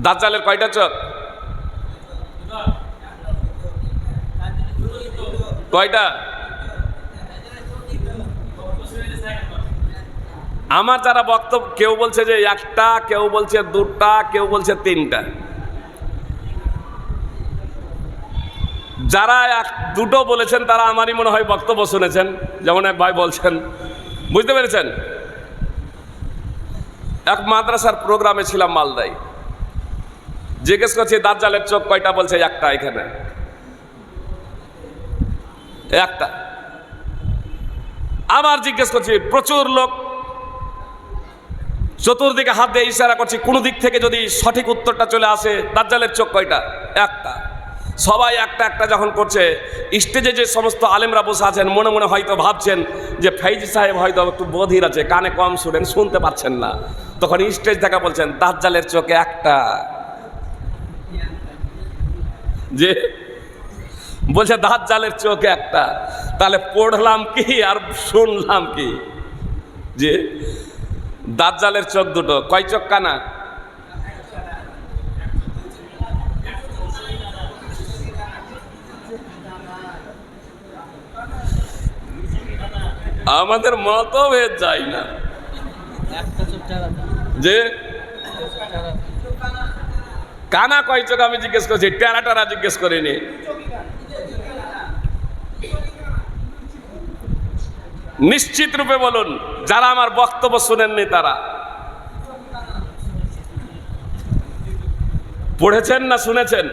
দাজ্জালের কয়টা চোখ? কয়টা? আমার যারা বক্তব্য, কেউ বলছে যে একটা, কেউ বলছে দুটা, কেউ বলছে তিনটা। যারা দুটো বলেছেন তারা আমারই মনে হয় বক্তব্য শুনেছেন, যেমন এক ভাই বলছেন, বুঝতে পেরেছেন? এক মাদ্রাসার প্রোগ্রামে ছিলাম মালদায়, জিজ্ঞেস করছি দাজ্জালের চোখ কয়টা, বলছে একটা। এখানে একটা। আবার জিজ্ঞেস করছি, প্রচুর লোক, চতুর্দিকে হাত দিয়ে ইশারা করছি, কোন দিক থেকে যদি সঠিক উত্তরটা চলে আসে, দাজ্জালের চোখ কয়টা? একটা। সবাই একটা একটা যখন করছে, স্টেজে যে সমস্ত আলেমরা বসে আছেন মনে মনে হয়তো ভাবছেন যে ফৈজি সাহেব হয়তো একটু বধির আছে, কানে কম শুনেন, শুনতে পাচ্ছেন না। তখন স্টেজ থেকে বলছেন দাজ্জালের চোখে একটা। যে বলছে দাজ্জালের চোখে একটা, তাহলে পড়লাম কি আর শুনলাম কি? যে দাজ্জালের চোখ দুটো। কয় চোখ কানা? আমাদের মতভেদ যায় না। যে কানা কয় চোখ আমি জিজ্ঞেস করছি, টেরা টেরা জিজ্ঞেস করিনি। নিশ্চিত রূপে বলুন, যারা আমার বক্তব্য শুনেননি তারা পড়েছেন না শুনেছেন?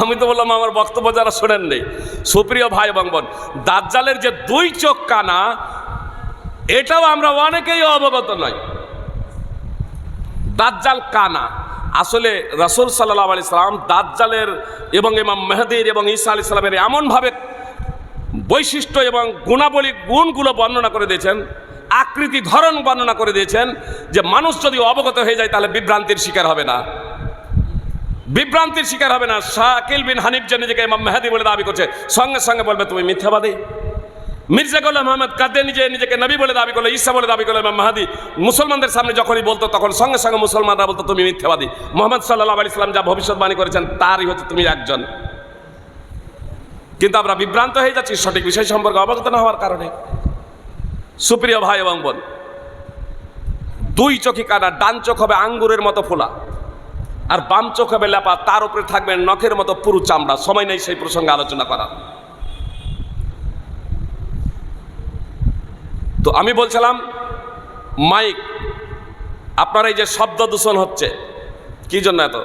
আমি তো বললাম আমার বক্তব্য যারা শোনেননি। সুপ্রিয় ভাই এবং বোন, দাজ্জালের যে দুই চোখ কানা, এটাও আমরা অনেকেই অবগত নই। দাজ্জাল কানা। আসলে রাসূল সাল্লাল্লাহু আলাইহি সাল্লাম দাজ্জালের এবং ইমাম মেহেদীর এবং ঈসা আলাইহিস সালামের এমনভাবে বৈশিষ্ট্য এবং গুণাবলী, গুণগুলো বর্ণনা করে দিয়েছেন, আকৃতি ধরন বর্ণনা করে দিয়েছেন, যে মানুষ যদি অবগত হয়ে যায় তাহলে বিভ্রান্তির শিকার হবে না। বিভ্রান্তির শিকার হবে না। শাকিল বিন হানিফ যে নিজেকে ইমাম মেহেদী বলে দাবি করছে, সঙ্গে সঙ্গে বলবে তুমি মিথ্যাবাদী। মির্জা গোলাম আহমদ কাদিয়ানী যে নিজেকে নবী বলে দাবি করলো, ঈসা বলে দাবি করলো, ইমাম মেহেদী মুসলমানদের সামনে যখনই বলতো তখন সঙ্গে সঙ্গে মুসলমানরা বলতো তুমি মিথ্যাবাদী। মুহাম্মদ সাল্লাল্লাহু আলাইহি সাল্লাম যা ভবিষ্যৎবাণী করেছেন তারই হচ্ছে তুমি একজন। কিন্তু আমরা বিভ্রান্ত হয়ে যাচ্ছি সঠিক বিষয় সম্পর্কে অবগত না হওয়ার কারণে। সুপ্রিয় ভাই এবং বোন, দুই চোখই কানা। ডান চোখ হবে আঙ্গুরের মতো ফোলা, আর বাম চোখ হবে লেপা, তার উপরে থাকবে নখের মতো পুরু চামড়া। সময় নেই সেই প্রসঙ্গে আলোচনা করা। তো আমি বলছিলাম, মাইক আপনার এই যে শব্দ দূষণ হচ্ছে, কি জন্য এত?